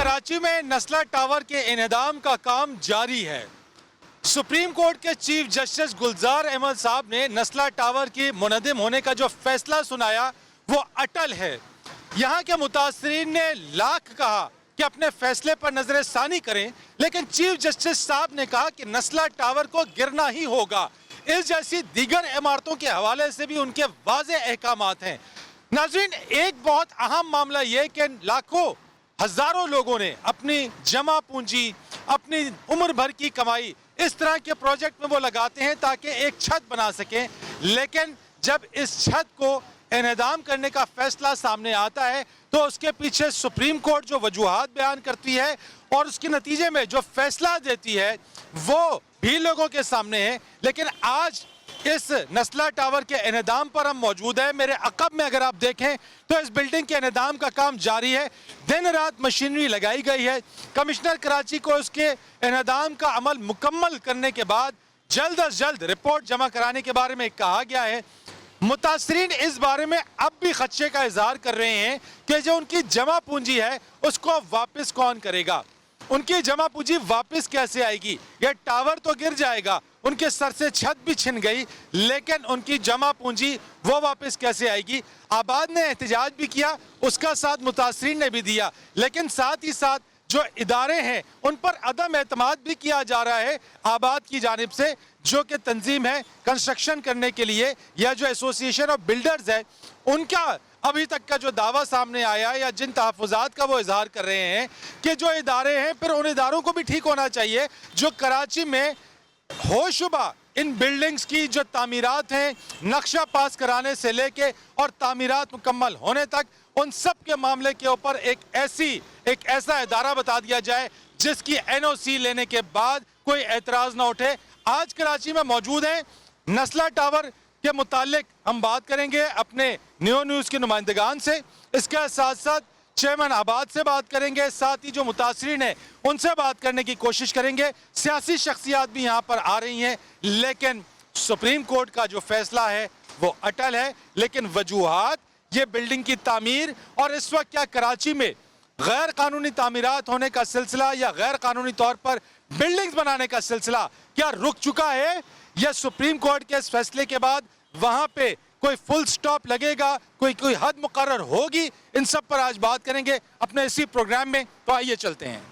कराची में नस्ला टावर के इनेदाम का काम जारी है। सुप्रीम कोर्ट के चीफ जस्टिस गुलजार अहमद साहब ने नस्ला टावर की मुनद्दिम होने का जो फैसला सुनाया वो अटल है। यहाँ के मुतासरीन ने लाख कहा कि अपने फैसले पर नजर सानी करें, लेकिन चीफ जस्टिस साहब ने कहा कि नस्ला टावर को गिरना ही होगा। इस जैसी दीगर इमारतों के हवाले से भी उनके वाज़े अहकामात हैं। नाज़रीन, एक बहुत अहम मामला यह कि लाखों हजारों लोगों ने अपनी जमा पूंजी, अपनी उम्र भर की कमाई इस तरह के प्रोजेक्ट में वो लगाते हैं ताकि एक छत बना सकें, लेकिन जब इस छत को इनेदाम करने का फैसला सामने आता है तो उसके पीछे सुप्रीम कोर्ट जो वजूहात बयान करती है और उसके नतीजे में जो फैसला देती है वो भी लोगों के सामने है। लेकिन आज इस नस्ला टावर के इनेदाम पर हम मौजूद हैं। मेरे अकब में अगर आप देखें तो इस बिल्डिंग के इनेदाम का काम जारी है। दिन रात मशीनरी लगाई गई है। कमिश्नर कराची को उसके इनेदाम का अमल मुकम्मल करने के बाद जल्द अज जल्द रिपोर्ट जमा कराने के बारे में कहा गया है। मुतासरीन इस बारे में अब भी खदशे का इजहार कर रहे हैं कि जो उनकी जमा पूंजी है उसको वापस कौन करेगा, उनकी जमा पूंजी वापस कैसे आएगी। यह टावर तो गिर जाएगा, उनके सर से छत भी छिन गई, लेकिन उनकी जमा पूंजी वो वापस कैसे आएगी। आबाद ने एहतजाज भी किया, उसका साथ मुतासरीन ने भी दिया, लेकिन साथ ही साथ जो इदारे हैं उन पर अदम एतमाद भी किया जा रहा है आबाद की जानिब से, जो कि तंजीम है कंस्ट्रक्शन करने के लिए या जो एसोसिएशन ऑफ बिल्डर्स है उनका अभी तक का जो दावा सामने आया या जिन तहफ़्फ़ुज़ात का वो इजहार कर रहे हैं कि जो इदारे हैं फिर उन इदारों को भी ठीक होना चाहिए जो कराची में होशुबा इन बिल्डिंग्स की जो तामीरात हैं, नक्शा पास कराने से लेके और तामीरात मुकम्मल होने तक, उन सब के मामले के ऊपर एक ऐसा इदारा बता दिया जाए जिसकी NOC लेने के बाद कोई एतराज़ ना उठे। आज कराची में मौजूद हैं। नस्ला टावर के मुतालिक हम बात करेंगे अपने न्यू न्यूज़ के नुमाइंदगान से, इसके साथ साथ चेयरमैन आबाद से बात करेंगे, साथ ही जो मुतासरीन हैं उनसे बात करने की कोशिश करेंगे। सियासी शख्सियात भी यहाँ पर आ रही हैं, लेकिन सुप्रीम कोर्ट का जो फैसला है वो अटल है। लेकिन वजूहात ये बिल्डिंग की तामीर और इस वक्त क्या कराची में गैर कानूनी तामीरात होने का सिलसिला या गैर कानूनी तौर पर बिल्डिंग्स बनाने का सिलसिला क्या रुक चुका है, या सुप्रीम कोर्ट के इस फैसले के बाद वहां पे कोई फुल स्टॉप लगेगा, कोई हद मुकर्रर होगी। इन सब पर आज बात करेंगे अपने इसी प्रोग्राम में। तो आइए चलते हैं।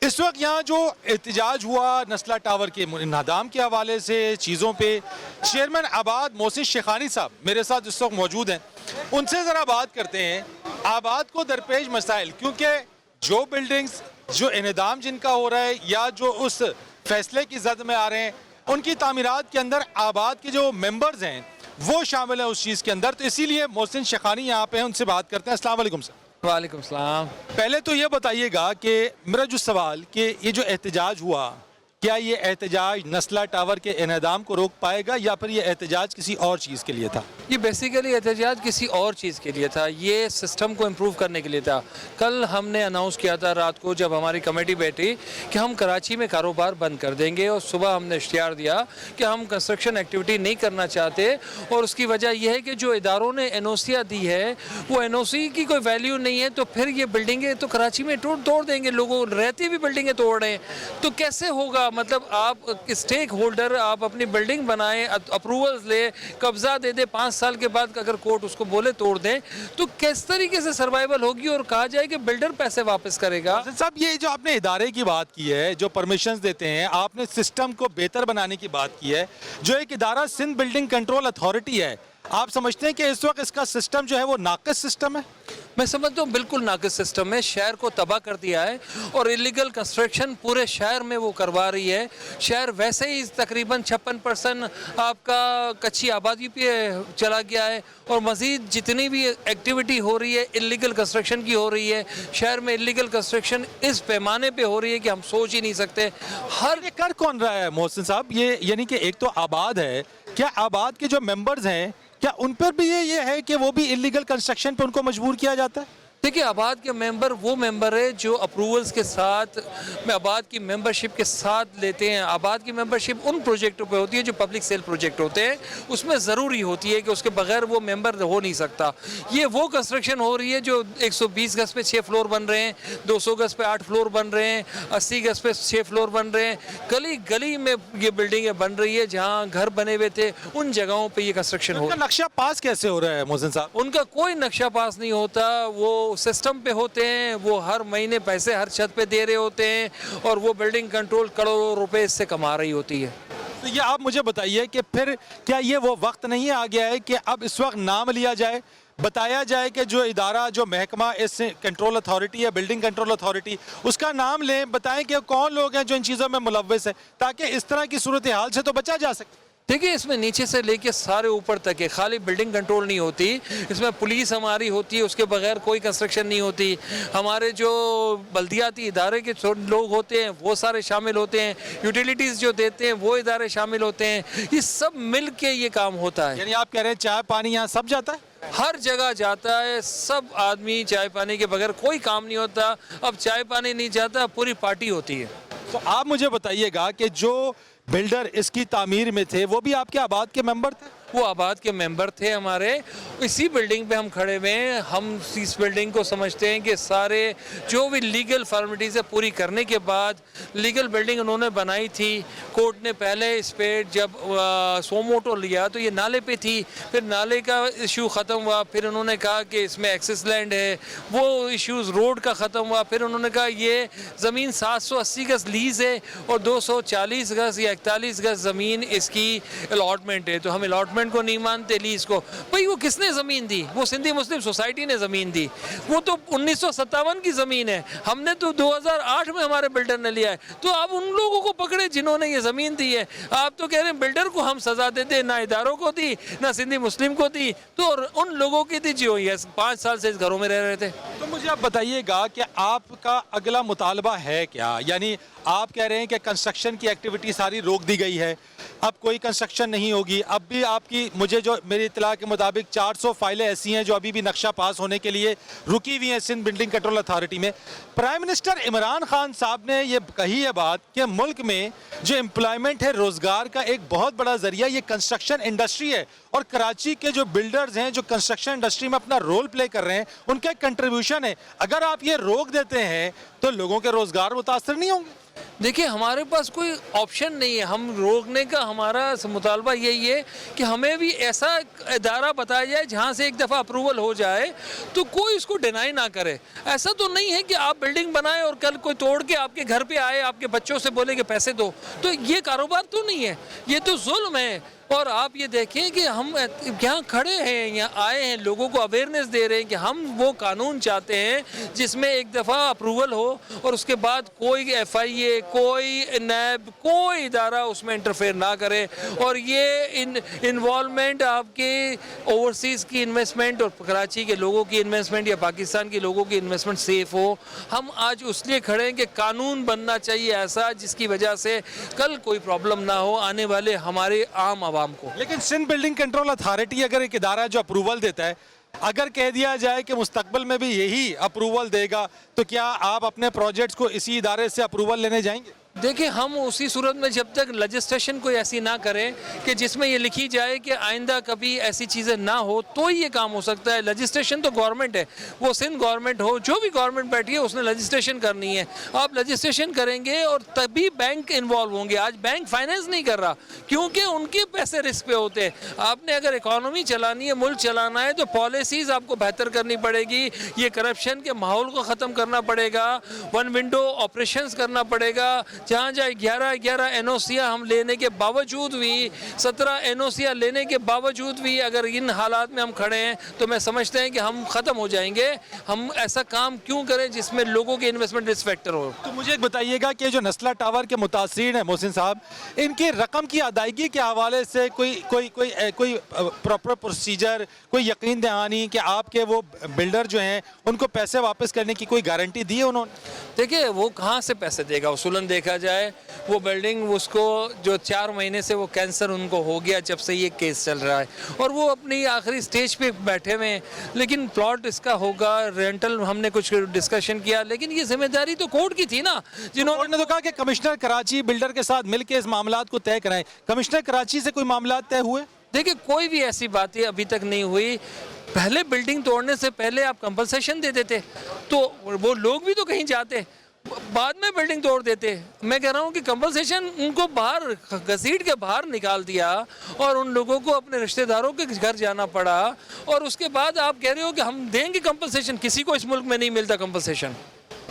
इस वक्त यहाँ जो एहतजाज हुआ नस्ला टावर के इनेदाम के हवाले से चीज़ों पे, चेयरमैन आबाद मोहसिन शेखानी साहब मेरे साथ इस वक्त मौजूद हैं। उनसे ज़रा बात करते हैं आबाद को दरपेश मसाइल, क्योंकि जो बिल्डिंग्स जो इनेदाम जिनका हो रहा है या जो उस फैसले की जद में आ रहे हैं उनकी तामीरात के अंदर आबाद के जो मेंबर्स हैं वो शामिल हैं उस चीज़ के अंदर। तो इसीलिए मोहसिन शेखानी यहाँ पे हैं, उनसे बात करते हैं। अस्सलाम वालेकुम सर। वालेकुम सलाम। पहले तो ये बताइएगा कि मेरा जो सवाल कि ये जो एहतजाज हुआ, क्या ये एहतजाज नस्ला टावर के इनेदाम को रोक पाएगा या फिर ये एहतजाज किसी और चीज़ के लिए था? ये बेसिकली एहतजाज किसी और चीज़ के लिए था, ये सिस्टम को इम्प्रूव करने के लिए था। कल हमने अनाउंस किया था रात को जब हमारी कमेटी बैठी कि हम कराची में कारोबार बंद कर देंगे, और सुबह हमने इश्तिहार दिया कि हम कंस्ट्रक्शन एक्टिविटी नहीं करना चाहते। और उसकी वजह यह है कि जो इदारों ने NOC दी है वो NOC की कोई वैल्यू नहीं है, तो फिर ये बिल्डिंगें तो कराची में तोड़ देंगे, लोगों रहती भी बिल्डिंगें तोड़ रहे हैं, तो कैसे होगा। मतलब आप स्टेक होल्डर, आप अपनी बिल्डिंग बनाएं, अप्रूवल्स ले, कब्जा दे दे, 5 साल के बाद अगर कोर्ट उसको बोले तोड़ दें, तो किस तरीके से सर्वाइवल होगी और कहा जाए कि बिल्डर पैसे वापस करेगा। साहब, ये जो आपने इदारे की बात की है, जो परमिशंस देते हैं, आपने सिस्टम को बेहतर बनाने की बात की है, जो एक इदारा सिंध बिल्डिंग कंट्रोल अथॉरिटी है, आप समझते हैं कि इस वक्त इसका सिस्टम जो है वो नाक़िस सिस्टम है? मैं समझता हूँ बिल्कुल नाक़िस सिस्टम है, शहर को तबाह कर दिया है और इलीगल कंस्ट्रक्शन पूरे शहर में वो करवा रही है। शहर वैसे ही तकरीबन 56% आपका कच्ची आबादी पे चला गया है, और मज़ीद जितनी भी एक्टिविटी हो रही है इलीगल कंस्ट्रक्शन की हो रही है। शहर में इलीगल कंस्ट्रक्शन इस पैमाने पे हो रही है कि हम सोच ही नहीं सकते। हर ये कर कौन रहा है मोहसिन साहब? ये यानी कि एक तो आबाद है, क्या आबाद के जो मेंबर्स हैं क्या उन पर भी ये है कि वो भी इलीगल कंस्ट्रक्शन पे उनको मजबूर किया जाता है? देखिए, आबाद के मेंबर वो मेंबर है जो अप्रूवल्स के साथ में आबाद की मेंबरशिप के साथ लेते हैं। आबाद की मेंबरशिप उन प्रोजेक्टों पे होती है जो पब्लिक सेल प्रोजेक्ट होते हैं, उसमें ज़रूरी होती है कि उसके बगैर वो मेंबर हो नहीं सकता। ये वो कंस्ट्रक्शन हो रही है जो 120 गज पे 6 फ्लोर बन रहे हैं, 200 गज पे 8 फ्लोर बन रहे हैं, 80 गज पे 6 फ्लोर बन रहे हैं। गली गली में ये बिल्डिंगें बन रही है, जहाँ घर बने हुए थे उन जगहों पर ये कंस्ट्रक्शन हो। उनका नक्शा पास कैसे हो रहा है मोहसिन साहब? उनका कोई नक्शा पास नहीं होता, वो सिस्टम पे होते हैं, वो हर महीने पैसे हर छत पे दे रहे होते हैं और वो बिल्डिंग कंट्रोल करोड़ों रुपए इससे कमा रही होती है। तो ये आप मुझे बताइए कि फिर क्या ये वो वक्त नहीं आ गया है कि अब इस वक्त नाम लिया जाए, बताया जाए कि जो इदारा जो महकमा इस कंट्रोल अथॉरिटी है, बिल्डिंग कंट्रोल अथॉरिटी, उसका नाम लें, बताएं कि कौन लोग हैं जो इन चीज़ों में मुलव्वस है, ताकि इस तरह की सूरत हाल से तो बचा जा सके। देखिए, इसमें नीचे से लेके सारे ऊपर तक है, खाली बिल्डिंग कंट्रोल नहीं होती, इसमें पुलिस हमारी होती है, उसके बगैर कोई कंस्ट्रक्शन नहीं होती। हमारे जो बल्दियाती इदारे के लोग होते हैं वो सारे शामिल होते हैं, यूटिलिटीज़ जो देते हैं वो इदारे शामिल होते हैं, ये सब मिल के ये काम होता है। यानी आप कह रहे हैं चाय पानी यहाँ सब जाता है? हर जगह जाता है, सब आदमी चाय पानी के बगैर कोई काम नहीं होता। अब चाय पानी नहीं जाता, पूरी पार्टी होती है। तो आप मुझे बताइएगा कि जो बिल्डर इसकी तामीर में थे वो भी आपके आबाद के मेंबर थे? वो आबाद के मेंबर थे हमारे। इसी बिल्डिंग पे हम खड़े हुए हैं। हम इस बिल्डिंग को समझते हैं कि सारे जो भी लीगल फॉर्मेलिटीज़ है पूरी करने के बाद लीगल बिल्डिंग उन्होंने बनाई थी। कोर्ट ने पहले इस पे जब सोमोटो लिया तो ये नाले पे थी, फिर नाले का इशू ख़त्म हुआ, फिर उन्होंने कहा कि इसमें एक्सेस लैंड है, वो इश्यूज़ रोड का ख़त्म हुआ, फिर उन्होंने कहा ये ज़मीन 780 गज लीज़ है और 240 गज या 41 गज ज़मीन इसकी अलॉटमेंट है। तो हम अलॉटमेंट को नहीं मानते, लीज को। भाई वो किसने ज़मीन दी? वो सिंधी मुस्लिम सोसाइटी ने ज़मीन दी। वो तो 1957 की ज़मीन है, हमने तो 2008 में हमारे बिल्डर ने लिया है। तो आप उन लोगों को पकड़े जिन्होंने ये ज़मीन दी है। आप तो कह रहे हैं बिल्डर को हम सज़ा देते, ना इदारों को दी, ना सिंधी मुस्लिम को दी, तो उन लोगों की दी जो ये 5 साल से इस घरों में रह रहे थे। तो मुझे आप बताइएगा कि आपका अगला मुतालबा है क्या? यानी आप कह रहे हैं कि कंस्ट्रक्शन की एक्टिविटी सारी रोक दी गई है, अब कोई कंस्ट्रक्शन नहीं होगी। अब भी आपकी, मुझे जो मेरी इत्तला के मुताबिक 400 फाइलें ऐसी हैं जो अभी भी नक्शा पास होने के लिए रुकी हुई हैं सिंध बिल्डिंग कंट्रोल अथॉरिटी में। प्राइम मिनिस्टर इमरान खान साहब ने ये कही है बात कि मुल्क में जो एम्प्लॉयमेंट है, रोज़गार का एक बहुत बड़ा ज़रिया ये कंस्ट्रक्शन इंडस्ट्री है, और कराची के जो बिल्डर्स हैं जो कंस्ट्रक्शन इंडस्ट्री में अपना रोल प्ले कर रहे हैं, उनका एक कंट्रीब्यूशन है। अगर आप ये रोक देते हैं तो लोगों के रोज़गार मुतासर नहीं होंगे? देखिए, हमारे पास कोई ऑप्शन नहीं है, हम रोकने का हमारा मुतालबा यही है कि हमें भी ऐसा इदारा बताया जाए जहाँ से एक दफ़ा अप्रूवल हो जाए तो कोई इसको डिनाई ना करे। ऐसा तो नहीं है कि आप बिल्डिंग बनाए और कल कोई तोड़ के आपके घर पे आए, आपके बच्चों से बोले कि पैसे दो, तो ये कारोबार तो नहीं है, ये तो जुल्म है। और आप ये देखें कि हम यहाँ खड़े हैं, यहाँ आए हैं, लोगों को अवेयरनेस दे रहे हैं कि हम वो कानून चाहते हैं जिसमें एक दफ़ा अप्रूवल हो और उसके बाद कोई FIA, कोई नैब, कोई इदारा उसमें इंटरफेयर ना करे, और ये इन्वॉल्वमेंट आपके ओवरसीज़ की इन्वेस्टमेंट और कराची के लोगों की इन्वेस्टमेंट या पाकिस्तान के लोगों की इन्वेस्टमेंट सेफ़ हो। हम आज उसलिए खड़े हैं कि कानून बनना चाहिए ऐसा जिसकी वजह से कल कोई प्रॉब्लम ना हो आने वाले हमारे आम आवाम को। लेकिन सिंध बिल्डिंग कंट्रोल अथॉरिटी अगर एक इदारा जो अप्रूवल देता है, अगर कह दिया जाए कि मुस्तकबिल में भी यही अप्रूवल देगा, तो क्या आप अपने प्रोजेक्ट्स को इसी इदारे से अप्रूवल लेने जाएंगे? देखिए, हम उसी सूरत में जब तक लेजिस्लेशन कोई ऐसी ना करें कि जिसमें ये लिखी जाए कि आइंदा कभी ऐसी चीज़ें ना हो, तो ही ये काम हो सकता है। लेजिस्लेशन तो गवर्नमेंट है, वो सिंध गवर्नमेंट हो, जो भी गवर्नमेंट बैठी है उसने लेजिस्लेशन करनी है। आप लेजिस्लेशन करेंगे और तभी बैंक इन्वॉल्व होंगे। आज बैंक फाइनेंस नहीं कर रहा क्योंकि उनके पैसे रिस्क पे होते हैं। आपने अगर इकॉनमी चलानी है, मुल्क चलाना है, तो पॉलिसीज़ आपको बेहतर करनी पड़ेगी, ये करप्शन के माहौल को ख़त्म करना पड़ेगा, वन विंडो ऑपरेशंस करना पड़ेगा। जहाँ जहाँ 11 NOCs हम लेने के बावजूद भी, 17 NOCs लेने के बावजूद भी अगर इन हालात में हम खड़े हैं तो मैं समझते हैं कि हम ख़त्म हो जाएंगे। हम ऐसा काम क्यों करें जिसमें लोगों की इन्वेस्टमेंट रिस्क फैक्टर हो। तो मुझे एक बताइएगा कि जो नस्ला टावर के मुतासिरीन हैं मोहसिन साहब, इनकी रकम की अदायगी के हवाले से कोई प्रॉपर प्रोसीजर, कोई यकीन दहानी कि आपके वो बिल्डर जो हैं उनको पैसे वापस करने की कोई गारंटी दी है उन्होंने? देखिए, वो कहाँ से पैसे देगा? उसूलन देखा जाए। वो बिल्डिंग उसको जो 4 महीने से वो कैंसर उनको हो गया जब से ये केस चल रहा है, और वो अपनी आखिरी स्टेज पे बैठे हुए हैं। लेकिन प्लॉट इसका होगा, रेंटल हमने कुछ डिस्कशन किया, लेकिन ये जिम्मेदारी तो कोर्ट की थी ना, जिन्होंने कोर्ट ने तो कहा कि कमिश्नर कराची बिल्डर के साथ मिलकर इस मामलात को तय कराएं। कमिश्नर कराची से कोई मामला तय हुए? देखिए कोई भी ऐसी बातें अभी तक नहीं हुई। पहले बिल्डिंग तोड़ने से पहले आप कंपनसेशन दे देते तो वो लोग भी तो कहीं जाते, बाद में बिल्डिंग तोड़ देते। मैं कह रहा हूँ कि कंपनसेशन उनको बाहर घसीट के बाहर निकाल दिया और उन लोगों को अपने रिश्तेदारों के घर जाना पड़ा, और उसके बाद आप कह रहे हो कि हम देंगे कंपनसेशन। किसी को इस मुल्क में नहीं मिलता कंपनसेशन।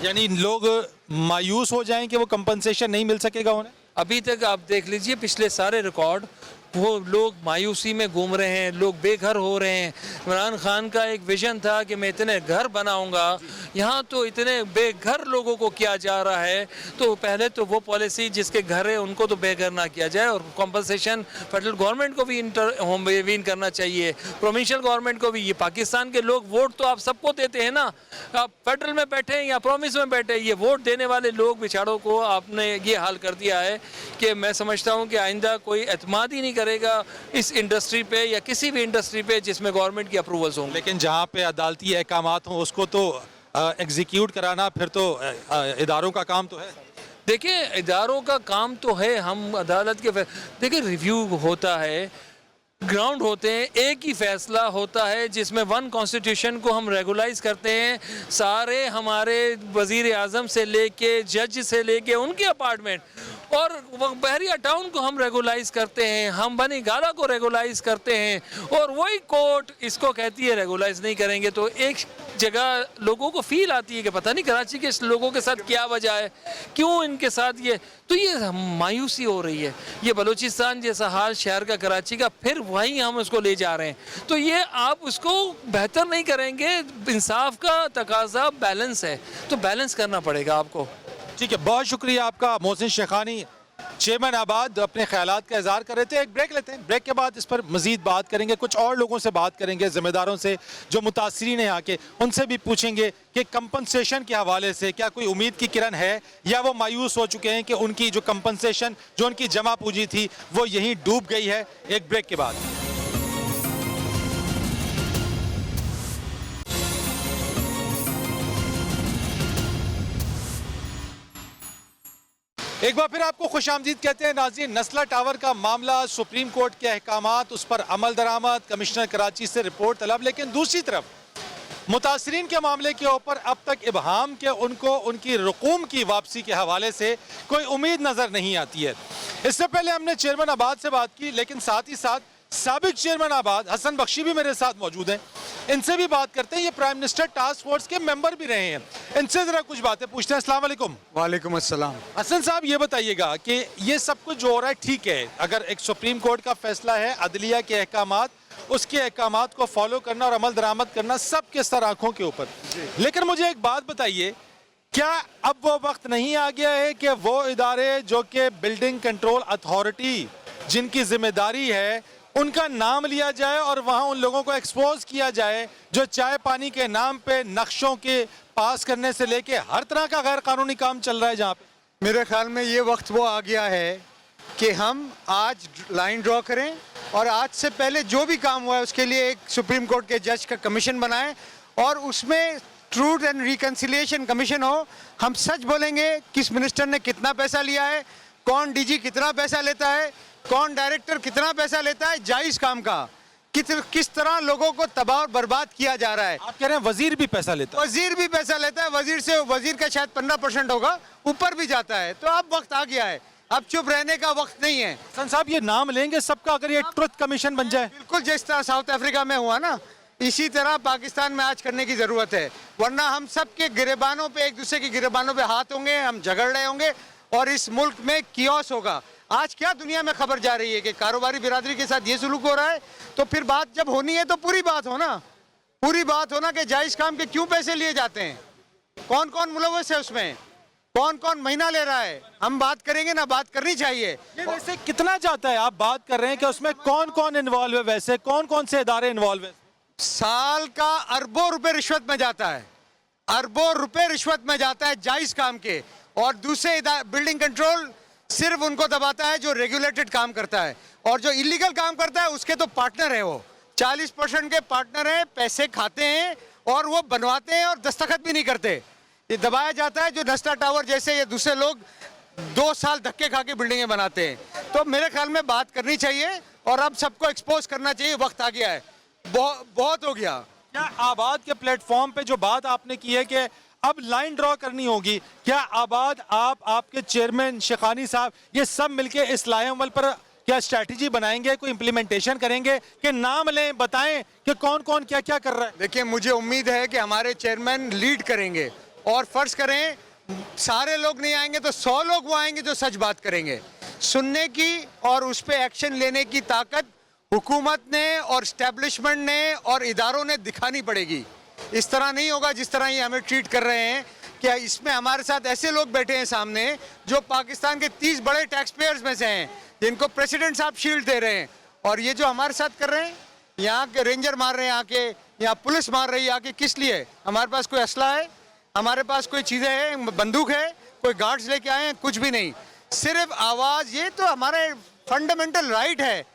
यानी लोग मायूस हो जाएं कि वो कंपनसेशन नहीं मिल सकेगा उन्हें? अभी तक आप देख लीजिए पिछले सारे रिकॉर्ड, वो लोग मायूसी में घूम रहे हैं, लोग बेघर हो रहे हैं। इमरान खान का एक विजन था कि मैं इतने घर बनाऊंगा, यहाँ तो इतने बेघर लोगों को किया जा रहा है। तो पहले तो वो पॉलिसी जिसके घर है उनको तो बेघर ना किया जाए, और कॉम्पनसेशन फेडरल गवर्नमेंट को भी इंटरवीन करना चाहिए, प्रोविंशियल गवर्नमेंट को भी। ये पाकिस्तान के लोग वोट तो आप सबको देते हैं ना, आप फेडरल में बैठे या प्रोविंस में बैठे, ये वोट देने वाले लोग बेचारों को आपने ये हाल कर दिया है कि मैं समझता हूँ कि आइंदा कोई एतमाद ही नहीं करेगा इस इंडस्ट्री पे या किसी भी इंडस्ट्री पे जिसमें गवर्नमेंट की अप्रूवल्स होंगे। लेकिन जहाँ पे अदालती अहकामात हों उसको तो एग्जीक्यूट कराना फिर तो इदारों का काम तो है। देखिए इदारों का काम तो है, हम अदालत के देखिए रिव्यू होता है, ग्राउंड होते हैं, एक ही फैसला होता है जिसमें वन कॉन्स्टिट्यूशन को हम रेगुलाइज करते हैं। सारे हमारे वज़ीर आज़म से लेके जज से लेके उनके अपार्टमेंट और बहरिया टाउन को हम रेगुलाइज करते हैं, हम बनी गाला को रेगुलाइज करते हैं, और वही कोर्ट इसको कहती है रेगुलाइज नहीं करेंगे। तो एक जगह लोगों को फील आती है कि पता नहीं कराची के लोगों के साथ क्या वजह है, क्यों इनके साथ ये, तो ये मायूसी हो रही है। ये बलूचिस्तान जैसा हाल शहर का कराची का, फिर वहीं हम उसको ले जा रहे हैं। तो ये आप उसको बेहतर नहीं करेंगे। इंसाफ का तकाजा बैलेंस है, तो बैलेंस करना पड़ेगा आपको। ठीक है, बहुत शुक्रिया आपका। मोहसिन शेखानी चेयरमैन आबाद अपने ख्यालात का इजहार कर रहे थे। एक ब्रेक लेते हैं, ब्रेक के बाद इस पर मजीद बात करेंगे, कुछ और लोगों से बात करेंगे, जिम्मेदारों से जो मुतासरीन हैं आके, उनसे भी पूछेंगे कि कंपनसेशन के हवाले से क्या कोई उम्मीद की किरण है या वो मायूस हो चुके हैं कि उनकी जो कंपनसेशन, जो उनकी जमा पूंजी थी वो यहीं डूब गई है। एक ब्रेक के बाद एक बार फिर आपको खुशामदीद कहते हैं नाज़रीन। नस्ला टावर का मामला, सुप्रीम कोर्ट के अहकामात, उस पर अमल दरामद, कमिश्नर कराची से रिपोर्ट तलब। लेकिन दूसरी तरफ मुतासरीन के मामले के ऊपर अब तक इबहाम के उनको उनकी रकूम की वापसी के हवाले से कोई उम्मीद नज़र नहीं आती है। इससे पहले हमने चेयरमैन आबाद से बात की, लेकिन साथ ही साथ साबिक चेयरमैन आबाद हसन बख्शी भी मेरे साथ मौजूद हैं। इनसे भी बात करते हैं, ये प्राइम मिनिस्टर टास्क फोर्स के मेंबर भी रहे हैं। इनसे ज़रा कुछ बातें पूछते हैं। अस्सलाम वालेकुम। वालेकुम अस्सलाम। हसन साहब ये बताइएगा कि ये सब कुछ जो हो रहा है ठीक है, अगर एक सुप्रीम कोर्ट का फैसला है, अदलिया के अहकामात, उसके अहकामात को फॉलो करना और अमल दरामद करना सब के सर आंखों के ऊपर। लेकिन मुझे एक बात बताइए, क्या अब वो वक्त नहीं आ गया है कि वो इदारे जो कि बिल्डिंग कंट्रोल अथॉरिटी जिनकी जिम्मेदारी है उनका नाम लिया जाए और वहाँ उन लोगों को एक्सपोज किया जाए जो चाय पानी के नाम पे नक्शों के पास करने से लेके हर तरह का गैर कानूनी काम चल रहा है जहाँ पे? मेरे ख्याल में ये वक्त वो आ गया है कि हम आज लाइन ड्रॉ करें और आज से पहले जो भी काम हुआ है उसके लिए एक सुप्रीम कोर्ट के जज का कमीशन बनाएं और उसमें ट्रूथ एंड रिकन्सिलिएशन कमीशन हो। हम सच बोलेंगे किस मिनिस्टर ने कितना पैसा लिया है, कौन डीजी कितना पैसा लेता है, कौन डायरेक्टर कितना पैसा लेता है, जायज़ काम का किस तरह लोगों को तबाह और बर्बाद किया जा रहा है। आप कह रहे हैं वजीर भी पैसा लेता है? वजीर भी पैसा लेता है, वजीर का शायद 15% होगा, ऊपर भी जाता है। तो अब वक्त आ गया है, अब चुप रहने का वक्त नहीं है। हसन साहब ये नाम लेंगे सबका अगर ये ट्रुथ कमीशन बन जाए? बिल्कुल, जिस तरह साउथ अफ्रीका में हुआ ना, इसी तरह पाकिस्तान में आज करने की जरूरत है। वरना हम सब के गिरेबानों पे, एक दूसरे की गिरेबानों पे हाथ होंगे, हम झगड़ रहे होंगे और इस मुल्क में कियोस होगा। आज क्या दुनिया में खबर जा रही है कि कारोबारी बिरादरी के साथ ये सुलूक हो रहा है, तो फिर बात जब होनी है तो पूरी बात हो ना, पूरी बात हो ना कि जायज़ काम के क्यों पैसे लिए जाते हैं, कौन कौन मुलव्वस है उसमें, कौन कौन महीना ले रहा है। हम बात करेंगे ना, बात करनी चाहिए। ये वैसे कितना जाता है? आप बात कर रहे हैं कि उसमें कौन कौन इन्वॉल्व है, वैसे कौन कौन से इदारे इन्वॉल्व है? साल का अरबों रुपए रिश्वत में जाता है, अरबों रुपए रिश्वत में जाता है जायज़ काम के, और दूसरे बिल्डिंग कंट्रोल सिर्फ उनको दबाता है जो रेगुलेटेड काम करता है, और जो इलीगल काम करता है उसके तो पार्टनर है वो 40% के पार्टनर हैं, पैसे खाते हैं और वो बनवाते हैं और दस्तखत भी नहीं करते। ये दबाया जाता है जो नस्ला टावर जैसे ये दूसरे लोग 2 साल धक्के खा के बिल्डिंगें बनाते हैं। तो मेरे ख्याल में बात करनी चाहिए और अब सबको एक्सपोज करना चाहिए, वक्त आ गया है, बहुत हो गया। क्या आबाद के प्लेटफॉर्म पे जो बात आपने की है कि अब लाइन ड्रॉ करनी होगी, क्या आबाद आपके चेयरमैन शेखानी साहब ये सब मिलके इस लाएअमल पर क्या स्ट्रैटेजी बनाएंगे, कोई इम्प्लीमेंटेशन करेंगे कि नाम लें, बताएं कि कौन कौन क्या क्या कर रहा है? देखिए, मुझे उम्मीद है कि हमारे चेयरमैन लीड करेंगे और फर्ज करें सारे लोग नहीं आएंगे तो 100 लोग वो आएंगे जो सच बात करेंगे। सुनने की और उस पर एक्शन लेने की ताकत हुकूमत ने और इस्टेब्लिशमेंट ने और इदारों ने दिखानी पड़ेगी। इस तरह नहीं होगा जिस तरह ये हमें ट्रीट कर रहे हैं। क्या इसमें हमारे साथ ऐसे लोग बैठे हैं सामने जो पाकिस्तान के 30 बड़े टैक्स पेयर्स में से हैं, जिनको प्रेसिडेंट साहब शील्ड दे रहे हैं, और ये जो हमारे साथ कर रहे हैं, यहाँ के रेंजर मार रहे हैं आके, यहाँ पुलिस मार रही है आके, किस लिए? हमारे पास कोई असला है, हमारे पास कोई चीज़ें हैं, बंदूक है, कोई गार्ड्स लेके आए हैं? कुछ भी नहीं, सिर्फ आवाज़। ये तो हमारे फंडामेंटल राइट है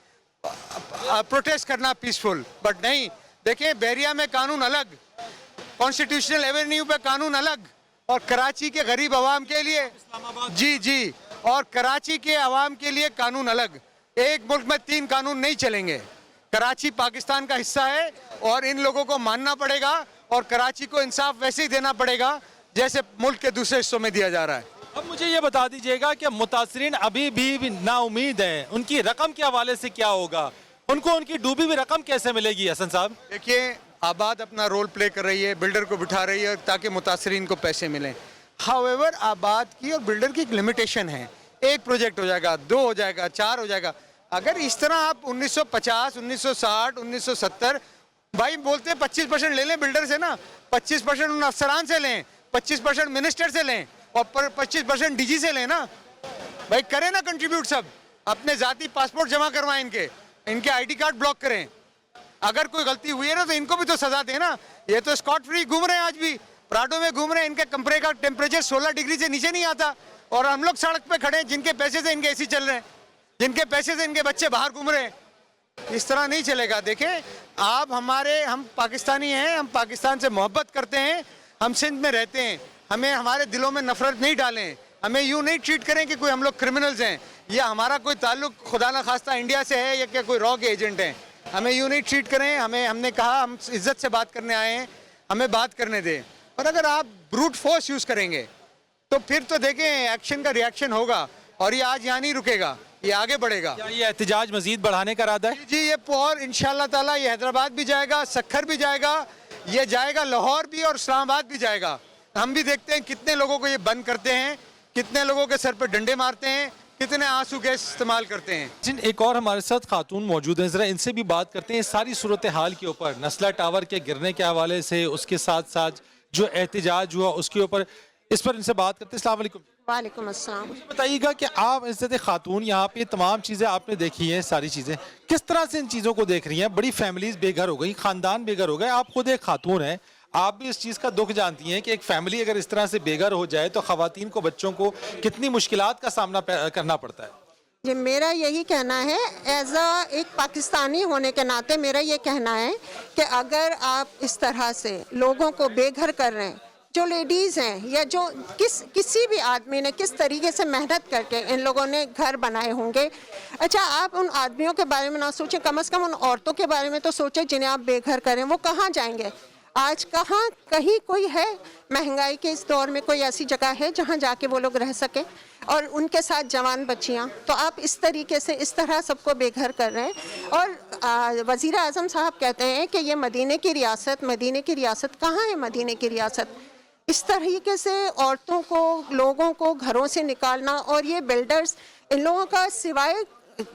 प्रोटेस्ट करना पीसफुल, बट नहीं। देखिए, बहरिया में कानून अलग, कॉन्स्टिट्यूशनल एवेन्यू पे कानून अलग, और कराची के गरीब आवाम के लिए जी और कराची के आवाम के लिए कानून अलग। एक मुल्क में 3 कानून नहीं चलेंगे। कराची पाकिस्तान का हिस्सा है और इन लोगों को मानना पड़ेगा, और कराची को इंसाफ वैसे ही देना पड़ेगा जैसे मुल्क के दूसरे हिस्सों में दिया जा रहा है। अब मुझे ये बता दीजिएगा कि मुतासरीन अभी भी नाउमीद हैं, उनकी रकम के हवाले से क्या होगा, उनको उनकी डूबी हुई रकम कैसे मिलेगी? हसन साहब, देखिए, आबाद अपना रोल प्ले कर रही है, बिल्डर को बिठा रही है ताकि मुतासरीन को पैसे मिलें। हाउएवर, आबाद की और बिल्डर की एक लिमिटेशन है। एक प्रोजेक्ट हो जाएगा, 2 हो जाएगा, 4 हो जाएगा। अगर इस तरह आप 1950, 1960, 1970 भाई बोलते हैं 25% ले लें बिल्डर से ना, 25% उन अफसरान से लें, 25% मिनिस्टर से लें और 25% डीजी से लें ना भाई, करें ना कंट्रीब्यूट सब। अपने जाती पासपोर्ट जमा करवाएं, इनके आईडी कार्ड ब्लॉक करें। अगर कोई गलती हुई है ना तो इनको भी तो सजा दें ना। ये तो स्कॉट फ्री घूम रहे हैं, आज भी प्राडो में घूम रहे हैं, इनके कमरे का टेम्परेचर 16 डिग्री से नीचे नहीं आता, और हम लोग सड़क पे खड़े हैं जिनके पैसे से इनके एसी चल रहे हैं, जिनके पैसे से इनके बच्चे बाहर घूम रहे हैं। इस तरह नहीं चलेगा। देखें, हम पाकिस्तानी हैं, हम पाकिस्तान से मोहब्बत करते हैं, हम सिंध में रहते हैं, हमें हमारे दिलों में नफरत नहीं डालें, हमें यूँ नहीं ट्रीट करें कि कोई हम लोग क्रिमिनल्स हैं या हमारा कोई ताल्लुक खुदा न खास्ता इंडिया से है या क्या कोई रॉ के एजेंट हैं। हमें यूँ नहीं ट्रीट करें। हमने कहा हम इज्जत से बात करने आए हैं, हमें बात करने दें। और अगर आप ब्रूट फोर्स यूज़ करेंगे तो फिर तो देखें एक्शन का रिएक्शन होगा, और ये आज यहाँ नहीं रुकेगा, ये आगे बढ़ेगा। क्या ये एहतजाज मजीद बढ़ाने का इरादा है? जी, ये और इंशाल्लाह ताला ये हैदराबाद भी जाएगा, सक्खर भी जाएगा, ये जाएगा लाहौर भी और इस्लामाबाद भी जाएगा। हम भी देखते हैं कितने लोगों को ये बंद करते हैं, कितने लोगों के सर पर डंडे मारते हैं, कितने आंसू गैस इस्तेमाल करते हैं। जिन एक और हमारे साथ खातून मौजूद हैं, ज़रा इनसे भी बात करते हैं इस सारी सूरत हाल के ऊपर, नस्ला टावर के गिरने के हवाले से, उसके साथ साथ जो एहतजाज हुआ उसके ऊपर, इस पर इनसे बात करते हैं। अस्सलाम वालेकुम। वालेकुम अस्सलाम। मुझे बताइएगा कि आप इज़्ज़त खातून यहाँ पे तमाम चीज़ें आपने देखी हैं, सारी चीज़ें किस तरह से इन चीज़ों को देख रही हैं? बड़ी फैमिलीज बेघर हो गई, ख़ानदान बेघर हो गए, आप खुद एक खातून हैं, आप भी इस चीज़ का दुख जानती हैं कि एक फैमिली अगर इस तरह से बेघर हो जाए तो ख़वातीन को, बच्चों को कितनी मुश्किलात का सामना करना पड़ता है। जी, मेरा यही कहना है, एज अ एक पाकिस्तानी होने के नाते मेरा ये कहना है कि अगर आप इस तरह से लोगों को बेघर कर रहे हैं, जो लेडीज़ हैं या जो किसी भी आदमी ने किस तरीके से मेहनत करके इन लोगों ने घर बनाए होंगे, अच्छा आप उन आदमियों के बारे में ना सोचें, कम से कम उन औरतों के बारे में तो सोचें जिन्हें आप बेघर करें। वो कहाँ जाएंगे? आज कहीं कोई है महंगाई के इस दौर में कोई ऐसी जगह है जहाँ जाके वो लोग रह सकें, और उनके साथ जवान बच्चियाँ? तो आप इस तरीके से इस तरह सबको बेघर कर रहे हैं। और वज़ीर आज़म साहब कहते हैं कि ये मदीने की रियासत कहाँ है? मदीने की रियासत इस तरीके से औरतों को, लोगों को घरों से निकालना, और ये बिल्डर्स, इन लोगों का सिवाय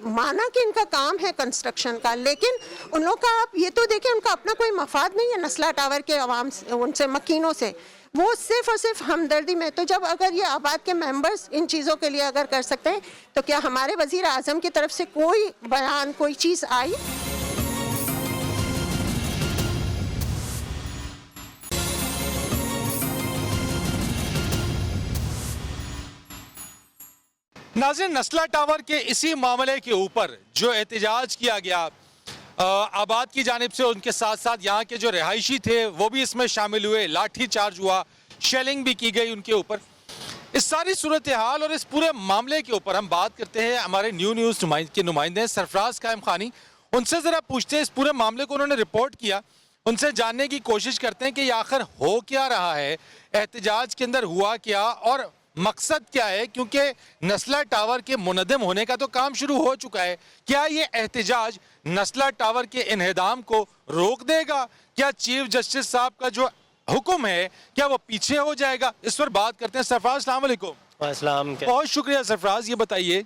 माना कि इनका काम है कंस्ट्रक्शन का, लेकिन उन लोगों का आप ये तो देखें, उनका अपना कोई मफाद नहीं है नस्ला टावर के अवाम से, उनसे मकीनों से, वो सिर्फ और सिर्फ हमदर्दी में। तो जब अगर ये आबाद के मेंबर्स इन चीज़ों के लिए अगर कर सकते हैं, तो क्या हमारे वज़ीर आज़म की तरफ से कोई बयान, कोई चीज़ आई? नाज़रीन, नस्ला टावर के इसी मामले के ऊपर जो एहतजाज किया गया आबाद की जानिब से, उनके साथ साथ यहाँ के जो रिहायशी थे वो भी इसमें शामिल हुए, लाठी चार्ज हुआ, शेलिंग भी की गई उनके ऊपर। इस सारी सूरत हाल और इस पूरे मामले के ऊपर हम बात करते हैं हमारे न्यूज़ के नुमाइंदे सरफराज कायम खानी। उनसे ज़रा पूछते हैं, इस पूरे मामले को उन्होंने रिपोर्ट किया, उनसे जानने की कोशिश करते हैं कि ये आखिर हो क्या रहा है, एहतजाज के अंदर हुआ क्या और मकसद क्या है। क्योंकि नस्ला टावर के मुनद्दम होने का तो काम शुरू हो चुका है, क्या ये एहतजाज नस्ला टावर के इन्हेदाम को रोक देगा? क्या चीफ जस्टिस साहब का जो हुक्म है क्या वो पीछे हो जाएगा? इस पर बात करते हैं। सरफराज, अस्सलाम वालेकुम। अस्सलाम। बहुत शुक्रिया सरफराज। ये बताइए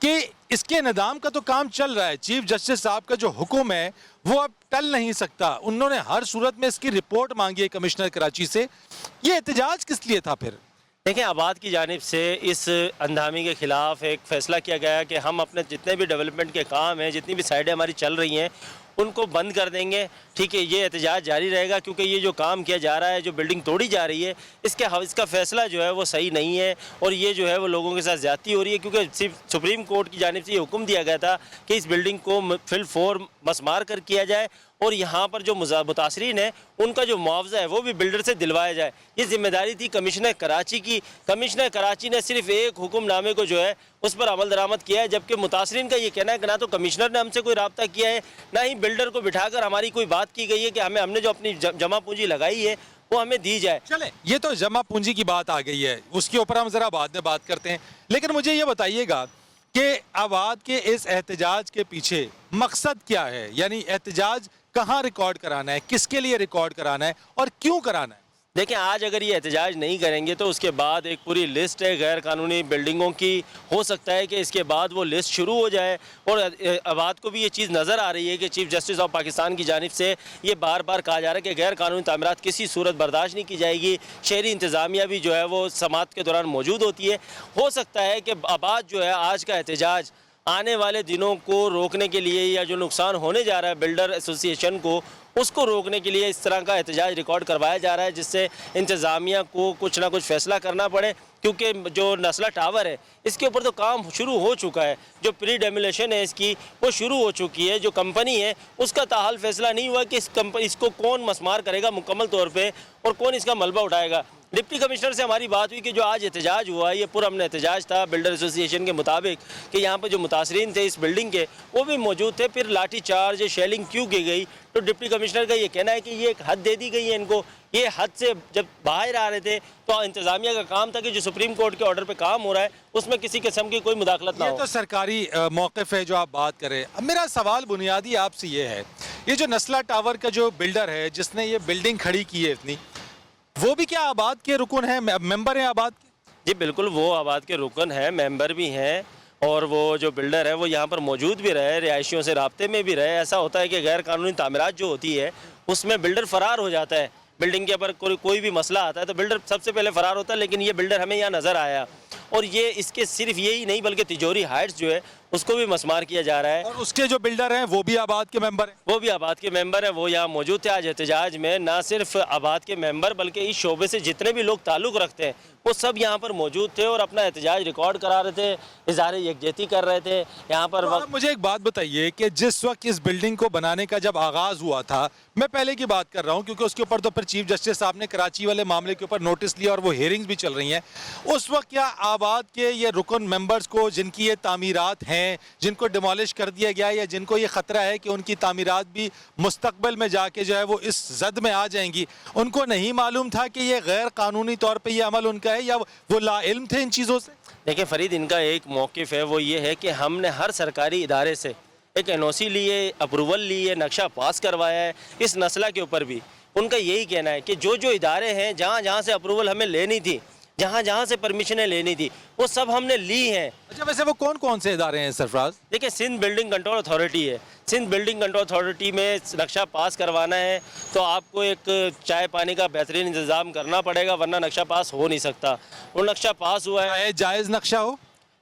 कि इसके निज़ाम का तो काम चल रहा है, चीफ जस्टिस साहब का जो हुक्म है वो अब टल नहीं सकता, उन्होंने हर सूरत में इसकी रिपोर्ट मांगी है कमिश्नर कराची से। ये एहतजाज किस लिए था फिर? देखें, आबाद की जानिब से इस अंधामी के ख़िलाफ़ एक फ़ैसला किया गया कि हम अपने जितने भी डेवलपमेंट के काम हैं, जितनी भी साइडें हमारी चल रही हैं, उनको बंद कर देंगे। ठीक है, ये एहतजाज जारी रहेगा क्योंकि ये जो काम किया जा रहा है, जो बिल्डिंग तोड़ी जा रही है, इसका फ़ैसला जो है वो सही नहीं है और ये जो है वो लोगों के साथ ज़्यादती हो रही है। क्योंकि सिर्फ सुप्रीम कोर्ट की जानिब से ये हुक्म दिया गया था कि इस बिल्डिंग को फिल फोर मसमार कर किया जाए और यहाँ पर जो मुतासरीन है उनका जो मुआवजा है वो भी बिल्डर से दिलवाया जाए। ये जिम्मेदारी थी कमिश्नर कराची की। कमिश्नर कराची ने सिर्फ एक हुक्मनामे को जो है उस पर अमल दरामद किया है, जबकि मुतासरीन का ये कहना है कि ना तो कमिश्नर ने हमसे कोई रब्ता किया है, ना ही बिल्डर को बिठाकर हमारी कोई बात की गई है कि हमने जो अपनी जमा पूंजी लगाई है वो हमें दी जाए। चले, ये तो जमा पूंजी की बात आ गई है, उसके ऊपर हम जरा बाद में बात करते हैं। लेकिन मुझे ये बताइएगा कि आबाद के इस एहतजाज के पीछे मकसद क्या है? यानी एहतजाज कहाँ रिकॉर्ड कराना है, किसके लिए रिकॉर्ड कराना है और क्यों कराना है? देखिए, आज अगर ये एहतजाज नहीं करेंगे तो उसके बाद एक पूरी लिस्ट है गैर कानूनी बिल्डिंगों की। हो सकता है कि इसके बाद वो लिस्ट शुरू हो जाए और आबाद को भी ये चीज़ नज़र आ रही है कि चीफ जस्टिस ऑफ पाकिस्तान की जानिब से ये बार बार कहा जा रहा है कि गैर कानूनी तामीरात किसी सूरत बर्दाश्त नहीं की जाएगी। शहरी इंतज़ामिया भी जो है वो समात के दौरान मौजूद होती है। हो सकता है कि आबाद जो है आज का एहतजाज आने वाले दिनों को रोकने के लिए या जो नुकसान होने जा रहा है बिल्डर एसोसिएशन को, उसको रोकने के लिए इस तरह का एहतजाज रिकॉर्ड करवाया जा रहा है, जिससे इंतज़ामिया को कुछ ना कुछ फ़ैसला करना पड़े। क्योंकि जो नस्ला टावर है इसके ऊपर तो काम शुरू हो चुका है, जो प्री डेमोलेशन है इसकी वो शुरू हो चुकी है। जो कंपनी है उसका ताहाल फ़ैसला नहीं हुआ कि इसको कौन मसमार करेगा मुकम्मल तौर पर और कौन इसका मलबा उठाएगा। डिप्टी कमिश्नर से हमारी बात हुई कि जो आज एहतजाज हुआ ये पुरअमन एहतजाज था बिल्डर एसोसिएशन के मुताबिक, कि यहाँ पर जो मुतासरीन थे इस बिल्डिंग के वो भी मौजूद थे। फिर लाठी चार्ज शेलिंग क्यों की गई? तो डिप्टी कमिश्नर का ये कहना है कि ये एक हद दे दी गई है इनको। ये हद से जब बाहर आ रहे थे तो इंतज़ामिया का काम था कि जो सुप्रीम कोर्ट के ऑर्डर पे काम हो रहा है उसमें किसी किस्म की कोई मुदाखलत ना हो। ये तो सरकारी मौक़िफ़ है जो आप बात करें। अब मेरा सवाल बुनियादी आपसे ये है, ये जो नस्ला टावर का जो बिल्डर है जिसने ये बिल्डिंग खड़ी की है इतनी, वो भी क्या आबाद के रुकन हैं, मेंबर हैं आबाद के? जी बिल्कुल, वो आबाद के रुकन हैं, मेंबर भी हैं और वो जो बिल्डर है वो यहाँ पर मौजूद भी रहे, रिहायशियों से राब्ते में भी रहे। ऐसा होता है कि गैर कानूनी तामीरात जो होती है उसमें बिल्डर फ़रार हो जाता है। बिल्डिंग के ऊपर कोई भी मसला आता है तो बिल्डर सबसे पहले फ़रार होता है, लेकिन ये बिल्डर हमें यहाँ नज़र आया और ये इसके सिर्फ यही नहीं बल्कि तिजोरी हाइट्स जो है उसको भी मसमार किया जा रहा है। और उसके जो बिल्डर हैं वो भी आबाद के मेंबर हैं? वो भी आबाद के मेंबर हैं, वो यहाँ मौजूद थे आज एहतजाज में। ना सिर्फ आबाद के मेंबर बल्कि इस शोबे से जितने भी लोग ताल्लुक़ रखते हैं वो सब यहाँ पर मौजूद थे और अपना एहतजाज रिकॉर्ड करा रहे थे, इज़हार यकजहती कर रहे थे यहाँ पर। तो मुझे एक बात बताइए कि जिस वक्त इस बिल्डिंग को बनाने का जब आगाज़ हुआ था, मैं पहले की बात कर रहा हूँ क्योंकि उसके ऊपर तो फिर चीफ जस्टिस साहब ने कराची वाले मामले के ऊपर नोटिस लिया और वो हेयरिंग्स भी चल रही हैं, उस वक्त क्या आबाद के ये रुकन मेंबर्स को जिनकी ये तामीरात हैं, जिनको डिमोलिश कर दिया गया या जिनको ये ख़तरा है कि उनकी तामीरात भी मुस्तकबिल में जाके जो है वो इस जद में आ जाएंगी, उनको नहीं मालूम था कि ये गैर कानूनी तौर पर यह अमल उनका है या वो लाइल्म थे इन चीज़ों से? देखिए फरीद, इनका एक मौक़िफ़ है वो ये है कि हमने हर सरकारी इदारे से एक NOC लिए, अप्रूवल लिए, नक्शा पास करवाया है इस नस्ला के ऊपर भी। उनका यही कहना है कि जो जो इदारे हैं जहाँ जहाँ से अप्रूवल हमें लेनी थी, जहाँ जहाँ से परमिशनें लेनी थी वो सब हमने ली हैं। अच्छा, वैसे वो कौन कौन से इदारे हैं सरफराज? देखिए, सिंध बिल्डिंग कंट्रोल अथॉरिटी है। सिंध बिल्डिंग कंट्रोल अथॉरिटी में नक्शा पास करवाना है तो आपको एक चाय पानी का बेहतरीन इंतज़ाम करना पड़ेगा, वरना नक्शा पास हो नहीं सकता। वो नक्शा पास हुआ है, जायज़ नक्शा हो,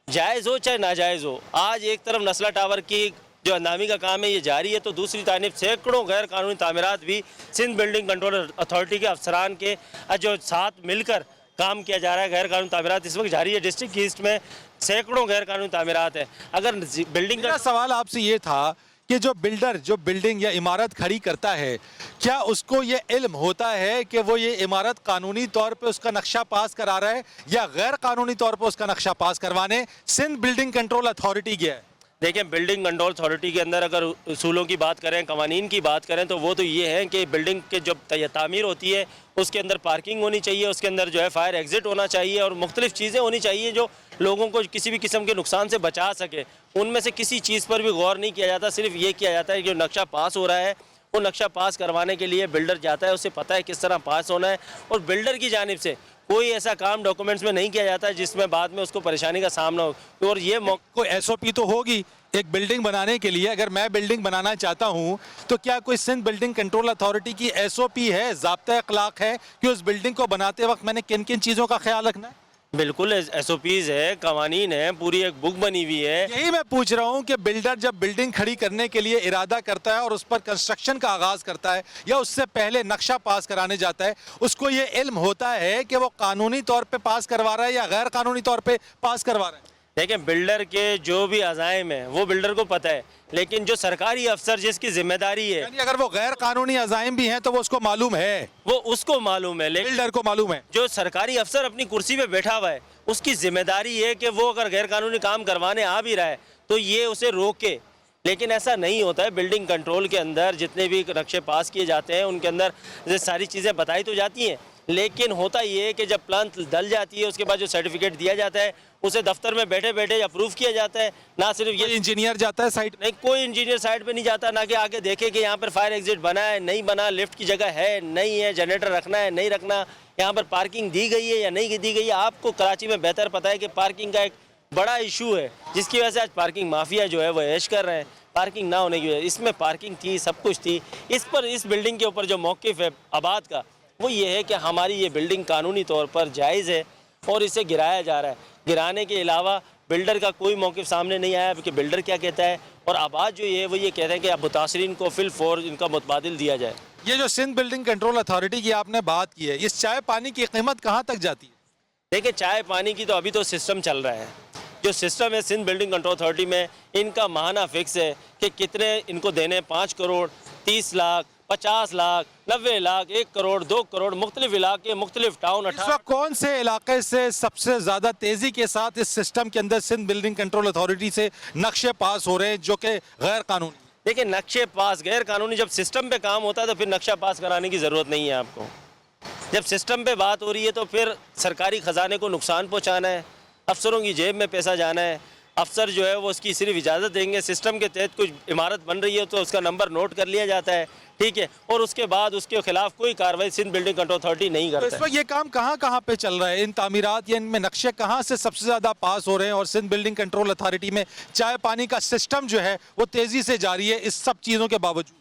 जायज़ हो चाहे नाजायज़ हो। आज एक तरफ नस्ला टावर की जो अंदामी का काम है ये जारी है तो दूसरी जानब सैकड़ों गैर कानूनी तामीरात भी सिंध बिल्डिंग कंट्रोल अथॉरिटी के अफसरान के जो साथ मिलकर काम किया जा रहा है। गैर कानूनी तामीरात इस वक्त जारी है। डिस्ट्रिक्ट ईस्ट में सैकड़ों गैर कानूनी तामीरात है। अगर बिल्डिंग मेरा सवाल आपसे ये था कि जो बिल्डर जो बिल्डिंग या इमारत खड़ी करता है, क्या उसको ये इल्म होता है कि वो ये इमारत कानूनी तौर पे उसका नक्शा पास करा रहा है या गैर कानूनी तौर पे उसका नक्शा पास करवाने सिंध बिल्डिंग कंट्रोल अथॉरिटी गया है? देखिए, बिल्डिंग कंट्रोल अथॉरिटी के अंदर अगर उसूलों की बात करें, कवानीन की बात करें, तो वो तो ये है कि बिल्डिंग के जब तामीर होती है उसके अंदर पार्किंग होनी चाहिए, उसके अंदर जो है फायर एग्जिट होना चाहिए और मुख्तलिफ चीज़ें होनी चाहिए जो लोगों को किसी भी किस्म के नुकसान से बचा सके। उनमें से किसी चीज़ पर भी गौर नहीं किया जाता। सिर्फ ये किया जाता है कि जो नक्शा पास हो रहा है वो नक्शा पास करवाने के लिए बिल्डर जाता है, उसे पता है किस तरह पास होना है, और बिल्डर की जानिब से कोई ऐसा काम डॉक्यूमेंट्स में नहीं किया जाता है जिसमें बाद में उसको परेशानी का सामना हो। और ये कोई एसओपी तो होगी एक बिल्डिंग बनाने के लिए। अगर मैं बिल्डिंग बनाना चाहता हूं तो क्या कोई सिंध बिल्डिंग कंट्रोल अथॉरिटी की एसओपी है, ज़ाब्ता अखलाक है कि उस बिल्डिंग को बनाते वक्त मैंने किन किन चीज़ों का ख्याल रखना है? बिल्कुल एसओपीज़ है, कवानीन है, पूरी एक बुक बनी हुई है। यही मैं पूछ रहा हूं कि बिल्डर जब बिल्डिंग खड़ी करने के लिए इरादा करता है और उस पर कंस्ट्रक्शन का आगाज़ करता है या उससे पहले नक्शा पास कराने जाता है, उसको ये इल्म होता है कि वो कानूनी तौर पे पास करवा रहा है या गैर कानूनी तौर पे पास करवा रहा है? देखें, बिल्डर के जो भी अज़ाइम है वो बिल्डर को पता है, लेकिन जो सरकारी अफसर जिसकी जिम्मेदारी है, यानी अगर वो गैर कानूनी अज़ाइम भी हैं तो वो उसको मालूम है, वो उसको मालूम है, लेकिन बिल्डर को मालूम है। जो सरकारी अफसर अपनी कुर्सी पे बैठा हुआ है उसकी जिम्मेदारी है कि वो अगर गैर कानूनी काम करवाने आ भी रहा है तो ये उसे रोके। लेकिन ऐसा नहीं होता है। बिल्डिंग कंट्रोल के अंदर जितने भी नक्शे पास किए जाते हैं उनके अंदर ये सारी चीज़ें बताई तो जाती हैं, लेकिन होता ये है कि जब प्लान डल जाती है उसके बाद जो सर्टिफिकेट दिया जाता है उसे दफ्तर में बैठे बैठे अप्रूव किया जाता है। ना सिर्फ ये इंजीनियर जाता है साइट? नहीं, कोई इंजीनियर साइड पे नहीं जाता, ना कि आके देखे कि यहाँ पर फायर एग्जिट बना है नहीं बना, लिफ्ट की जगह है नहीं है, जनरेटर रखना है नहीं रखना, यहाँ पर पार्किंग दी गई है या नहीं दी गई है। आपको कराची में बेहतर पता है कि पार्किंग का एक बड़ा इशू है जिसकी वजह से आज पार्किंग माफिया जो है वो ऐश कर रहे हैं। पार्किंग ना होने की वजह, इसमें पार्किंग थी, सब कुछ थी। इस बिल्डिंग के ऊपर जो मौक़िफ़ है आबाद का वो ये है कि हमारी ये बिल्डिंग कानूनी तौर पर जायज़ है और इसे गिराया जा रहा है। गिराने के अलावा बिल्डर का कोई मौक़िफ़ सामने नहीं आया कि बिल्डर क्या कहता है, और आबाद जो है वो ये कहते हैं कि अब मुतासरीन को फिल फॉर इनका मुतबादिल दिया जाए। ये जो सिंध बिल्डिंग कंट्रोल अथॉरिटी की आपने बात की है, इस चाय पानी की कीमत कहाँ तक जाती है? देखिए, चाय पानी की तो अभी तो सिस्टम चल रहा है। जो सिस्टम है सिंध बिल्डिंग कंट्रोल अथॉरिटी में, इनका माहाना फिक्स है कि कितने इनको देने, 5 करोड़, 30 लाख, 50 लाख, 90 लाख, 1 करोड़, 2 करोड़, मुख्तलिफ इलाके, मुख्तलिफ टाउन। इस वक्त कौन से इलाके से सबसे ज़्यादा तेज़ी के साथ इस सिस्टम के अंदर सिंध बिल्डिंग कंट्रोल अथॉरिटी से नक्शे पास हो रहे हैं जो कि गैर कानूनी? देखिए, नक्शे पास गैर कानूनी, जब सिस्टम पे काम होता है तो फिर नक्शा पास कराने की ज़रूरत नहीं है आपको। जब सिस्टम पे बात हो रही है तो फिर सरकारी ख़जाने को नुकसान पहुँचाना है, अफसरों की जेब में पैसा जाना है। अफसर जो है वो उसकी सिर्फ इजाज़त देंगे, सिस्टम के तहत कुछ इमारत बन रही है तो उसका नंबर नोट कर लिया जाता है, ठीक है, और उसके बाद उसके खिलाफ कोई कार्रवाई सिंध बिल्डिंग कंट्रोल अथॉरिटी नहीं तो करता इस है। वक्त ये काम कहाँ कहाँ पे चल रहा है? इन तामीरात या इनमें नक्शे कहाँ से सबसे ज़्यादा पास हो रहे हैं? और सिंध बिल्डिंग कंट्रोल अथॉरिटी में चाय पानी का सिस्टम जो है वो तेज़ी से जारी है इस सब चीज़ों के बावजूद?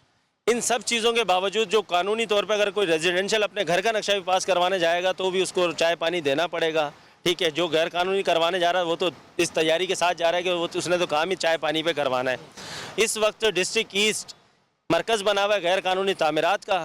इन सब चीज़ों के बावजूद जो कानूनी तौर पर अगर कोई रेजिडेंशियल अपने घर का नक्शा भी पास करवाने जाएगा तो भी उसको चाय पानी देना पड़ेगा, ठीक है। जो गैर कानूनी करवाने जा रहा है वो तो इस तैयारी के साथ जा रहा है कि वो तो उसने तो काम ही चाय पानी पे करवाना है। इस वक्त डिस्ट्रिक्ट ईस्ट मरकज़ बना हुआ है गैर कानूनी तामीरात का,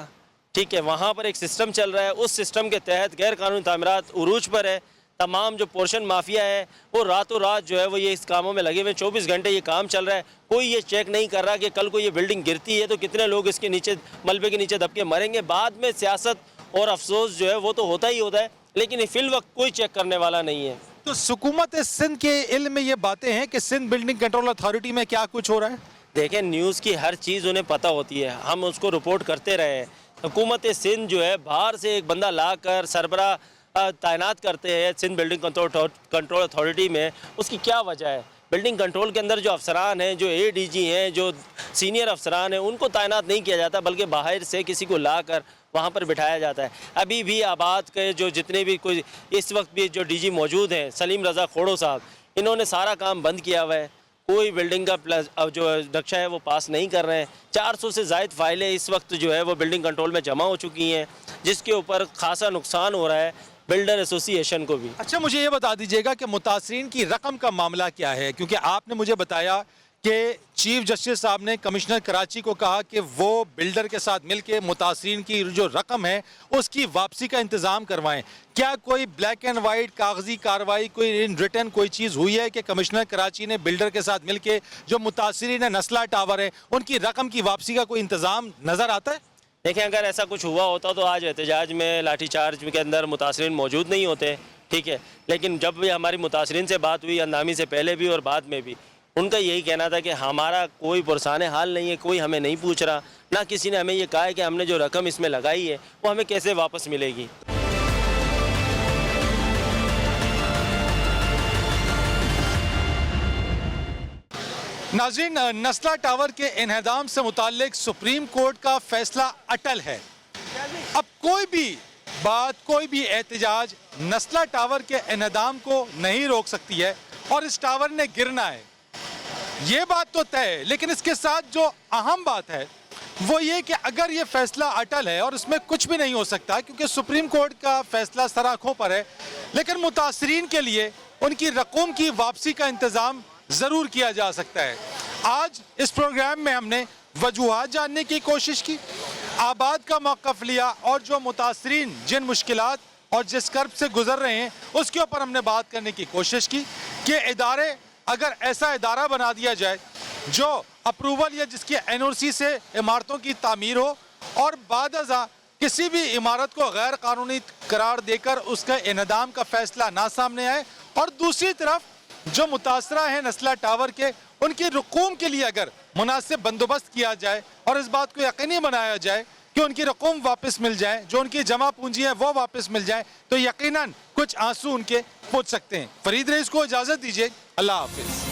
ठीक है, वहाँ पर एक सिस्टम चल रहा है। उस सिस्टम के तहत गैर कानूनी तामीरात उरूज पर है। तमाम जो पोर्शन माफिया है वो रातों रात जो है वो ये इस कामों में लगे हुए, 24 घंटे ये काम चल रहा है। कोई ये चेक नहीं कर रहा कि कल को ये बिल्डिंग गिरती है तो कितने लोग इसके नीचे, मलबे के नीचे दबके मरेंगे। बाद में सियासत और अफसोस जो है वो तो होता ही होता है, लेकिन फिल वक्त कोई चेक करने वाला नहीं है। तो हुकूमत सिंध के इल्म में ये बातें हैं कि सिंध बिल्डिंग कंट्रोल अथॉरिटी में क्या कुछ हो रहा है? देखें, न्यूज़ की हर चीज़ उन्हें पता होती है, हम उसको रिपोर्ट करते रहे हैं। हुकूमत सिंध जो है बाहर से एक बंदा ला कर सरबरा तैनात करते हैं सिंध बिल्डिंग कंट्रोल अथॉरिटी में, उसकी क्या वजह है? बिल्डिंग कंट्रोल के अंदर जो अफसरान हैं, जो ADG हैं, जो सीनियर अफसरान हैं, उनको तैनात नहीं किया जाता बल्कि बाहर से किसी को ला कर वहाँ पर बिठाया जाता है। अभी भी आबाद के जो जितने भी कोई इस वक्त भी जो DG मौजूद हैं, सलीम रज़ा खोड़ो साहब, इन्होंने सारा काम बंद किया हुआ है। कोई बिल्डिंग का जो नक्शा है वो पास नहीं कर रहे हैं। 400 से ज़ायद फाइलें इस वक्त जो है वो बिल्डिंग कंट्रोल में जमा हो चुकी हैं, जिसके ऊपर खासा नुकसान हो रहा है बिल्डर एसोसिएशन को भी। अच्छा, मुझे ये बता दीजिएगा कि मुतासरीन की रकम का मामला क्या है? क्योंकि आपने मुझे बताया कि चीफ जस्टिस साहब ने कमिश्नर कराची को कहा कि वो बिल्डर के साथ मिलकर मुतासरीन की जो रकम है उसकी वापसी का इंतज़ाम करवाएं। क्या कोई ब्लैक एंड वाइट कागजी कार्रवाई, कोई इन रिटर्न कोई चीज़ हुई है कि कमिश्नर कराची ने बिल्डर के साथ मिलकर जो मुतासरीन नस्ला टावर है उनकी रकम की वापसी का कोई इंतज़ाम नज़र आता है? देखें, अगर ऐसा कुछ हुआ होता तो आज एहतजाज में लाठीचार्ज के अंदर मुतासरीन मौजूद नहीं होते, ठीक है। लेकिन जब भी हमारी मुतासरीन से बात हुई, अंदामी से पहले भी और बाद में भी, उनका यही कहना था कि हमारा कोई पुरसाने हाल नहीं है, कोई हमें नहीं पूछ रहा, ना किसी ने हमें ये कहा है कि हमने जो रकम इसमें लगाई है वो हमें कैसे वापस मिलेगी। नाज़रीन, नस्ला टावर के इन्हदाम से मुताल्लिक सुप्रीम कोर्ट का फैसला अटल है। अब कोई भी बात, कोई भी एहतजाज नस्ला टावर के इन्हदाम को नहीं रोक सकती है और इस टावर ने गिरना है, ये बात तो तय है। लेकिन इसके साथ जो अहम बात है वो ये कि अगर ये फैसला अटल है और इसमें कुछ भी नहीं हो सकता क्योंकि सुप्रीम कोर्ट का फैसला सराखों पर है, लेकिन मुतासरीन के लिए उनकी रकूम की वापसी का इंतज़ाम ज़रूर किया जा सकता है। आज इस प्रोग्राम में हमने वजूहात जानने की कोशिश की, आबाद का मौक़िफ़ लिया और जो मुतासरीन जिन मुश्किलात और जिस कर्ब से गुजर रहे हैं उसके ऊपर हमने बात करने की कोशिश की कि इदारे, अगर ऐसा इदारा बना दिया जाए जो अप्रूवल या जिसकी एनओसी से इमारतों की तामीर हो और बाद अज़ा किसी भी इमारत को गैर कानूनी करार देकर उसका इन्हदाम का फैसला ना सामने आए, और दूसरी तरफ जो मुतासरा है नस्ला टावर के, उनकी रकूम के लिए अगर मुनासिब बंदोबस्त किया जाए और इस बात को यकीनी बनाया जाए कि उनकी रकूम वापस मिल जाए, जो उनकी जमा पूंजी है वो वापस मिल जाए, तो यकीनन कुछ आंसू उनके पूछ सकते हैं। फरीद रईस को इजाज़त दीजिए, अल्लाह हाफिज़।